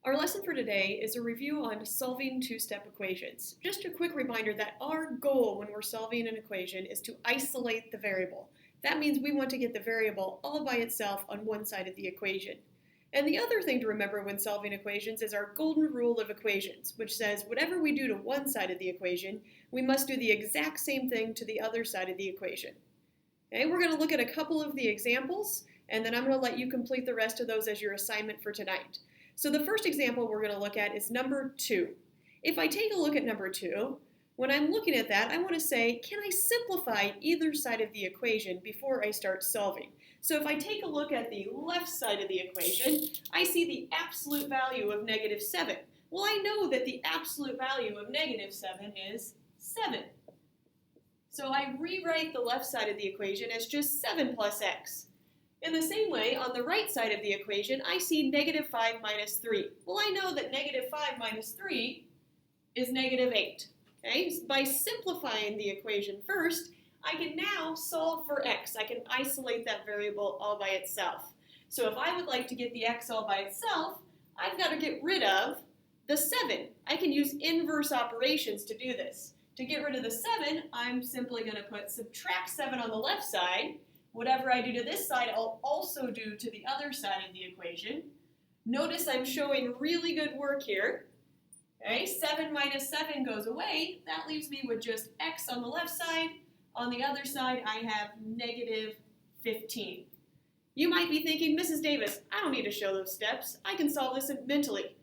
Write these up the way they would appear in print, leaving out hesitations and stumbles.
Our lesson for today is a review on solving two-step equations. Just a quick reminder that our goal when we're solving an equation is to isolate the variable. That means we want to get the variable all by itself on one side of the equation. And the other thing to remember when solving equations is our golden rule of equations, which says whatever we do to one side of the equation, we must do the exact same thing to the other side of the equation. Okay, we're going to look at a couple of the examples, and then I'm going to let you complete the rest of those as your assignment for tonight. So the first example we're going to look at is number 2. If I take a look at number 2, when I'm looking at that, I want to say, can I simplify either side of the equation before I start solving? So if I take a look at the left side of the equation, I see the absolute value of negative 7. Well, I know that the absolute value of negative 7 is 7. So I rewrite the left side of the equation as just 7 plus x. In the same way, on the right side of the equation, I see negative 5 minus 3. Well, I know that negative 5 minus 3 is negative 8. Okay? By simplifying the equation first, I can now solve for x. I can isolate that variable all by itself. So if I would like to get the x all by itself, I've got to get rid of the 7. I can use inverse operations to do this. To get rid of the 7, I'm simply going to put subtract 7 on the left side. Whatever I do to this side, I'll also do to the other side of the equation. Notice I'm showing really good work here. Okay, 7 minus 7 goes away. That leaves me with just x on the left side. On the other side, I have negative 15. You might be thinking, Mrs. Davis, I don't need to show those steps. I can solve this mentally.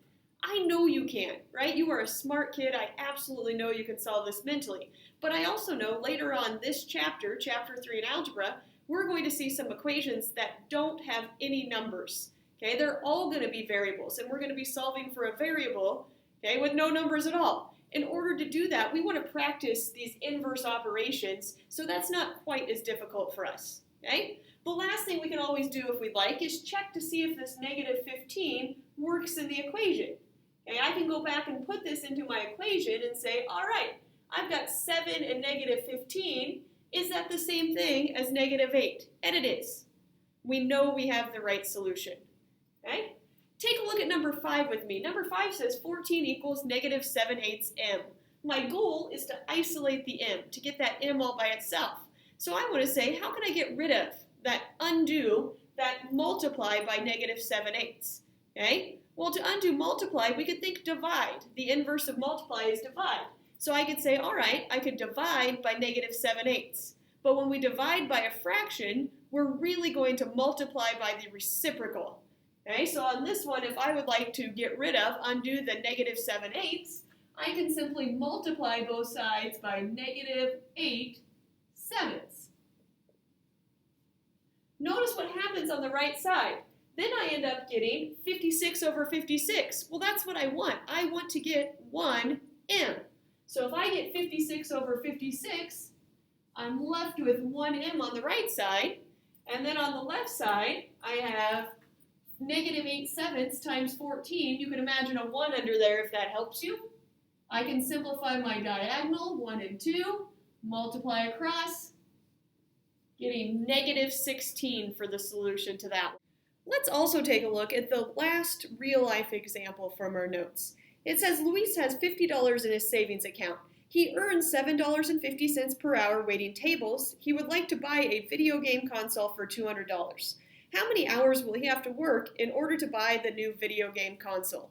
I know you can, right? You are a smart kid. I absolutely know you can solve this mentally. But I also know later on this chapter, chapter 3 in algebra, we're going to see some equations that don't have any numbers. Okay, they're all going to be variables, and we're going to be solving for a variable, okay, with no numbers at all. In order to do that, we want to practice these inverse operations, so that's not quite as difficult for us. Okay? The last thing we can always do if we'd like is check to see if this negative 15 works in the equation. Okay, I can go back and put this into my equation and say, all right, I've got 7 and negative 15. Is that the same thing as negative 8? And it is. We know we have the right solution. Okay? Take a look at number 5 with me. Number 5 says 14 equals negative 7/8 m. My goal is to isolate the m, to get that m all by itself. So I want to say, how can I get rid of that undo, that multiply by negative 7/8? Okay? Well, to undo multiply, we could think divide. The inverse of multiply is divide. So I could say, all right, I could divide by negative 7/8. But when we divide by a fraction, we're really going to multiply by the reciprocal. Okay, so on this one, if I would like to get rid of, undo the negative 7/8, I can simply multiply both sides by negative 8/7. Notice what happens on the right side. Then I end up getting 56 over 56. Well, that's what I want. I want to get 1m. So if I get 56 over 56, I'm left with 1m on the right side. And then on the left side, I have negative 8/7 times 14. You can imagine a 1 under there if that helps you. I can simplify my diagonal, 1 and 2, multiply across, getting negative 16 for the solution to that one. Let's also take a look at the last real-life example from our notes. It says Luis has $50 in his savings account. He earns $7.50 per hour waiting tables. He would like to buy a video game console for $200. How many hours will he have to work in order to buy the new video game console?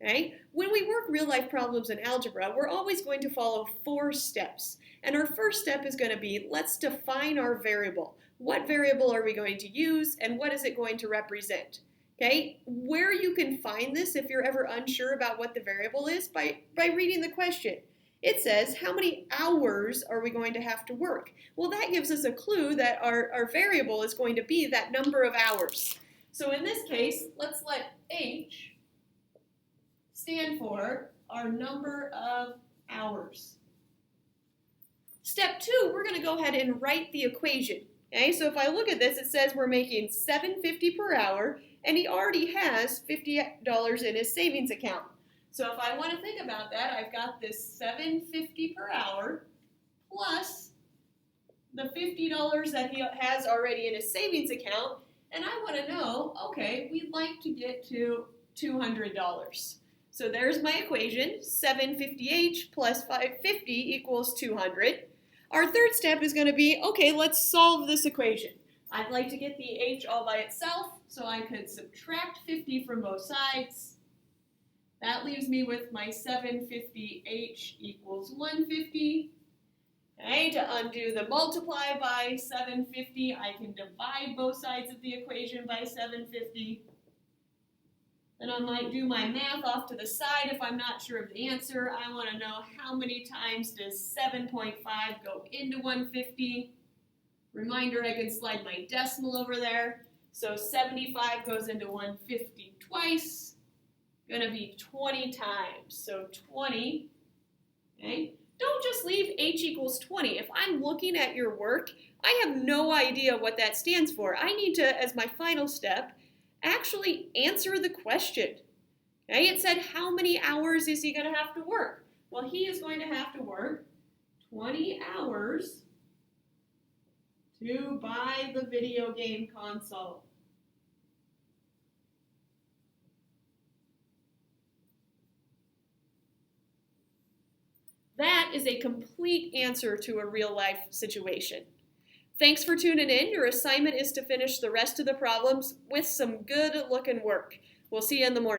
Okay? When we work real-life problems in algebra, we're always going to follow 4 steps. And our first step is going to be, let's define our variable. What variable are we going to use, and what is it going to represent? Okay? Where you can find this if you're ever unsure about what the variable is, by reading the question. It says, how many hours are we going to have to work? Well, that gives us a clue that our variable is going to be that number of hours. So in this case, let's let h stand for our number of hours. Step 2, we're going to go ahead and write the equation. Okay, so if I look at this, it says we're making $7.50 per hour, and he already has $50 in his savings account. So if I want to think about that, I've got this $7.50 per hour plus the $50 that he has already in his savings account, and I want to know, okay, we'd like to get to $200. So there's my equation, 750h plus 550 equals 200. Our third step is going to be, okay, let's solve this equation. I'd like to get the h all by itself, so I could subtract 50 from both sides. That leaves me with my 750h equals 150. Okay, to undo the multiply by 750, I can divide both sides of the equation by 750. Then I might do my math off to the side if I'm not sure of the answer. I want to know how many times does 7.5 go into 150. Reminder, I can slide my decimal over there. So 75 goes into 150 twice. Going to be 20 times. So 20, okay? Don't just leave h equals 20. If I'm looking at your work, I have no idea what that stands for. I need to, as my final step, actually answer the question. Okay, it said how many hours is he going to have to work? Well, he is going to have to work 20 hours to buy the video game console. That is a complete answer to a real-life situation. Thanks for tuning in. Your assignment is to finish the rest of the problems with some good-looking work. We'll see you in the morning.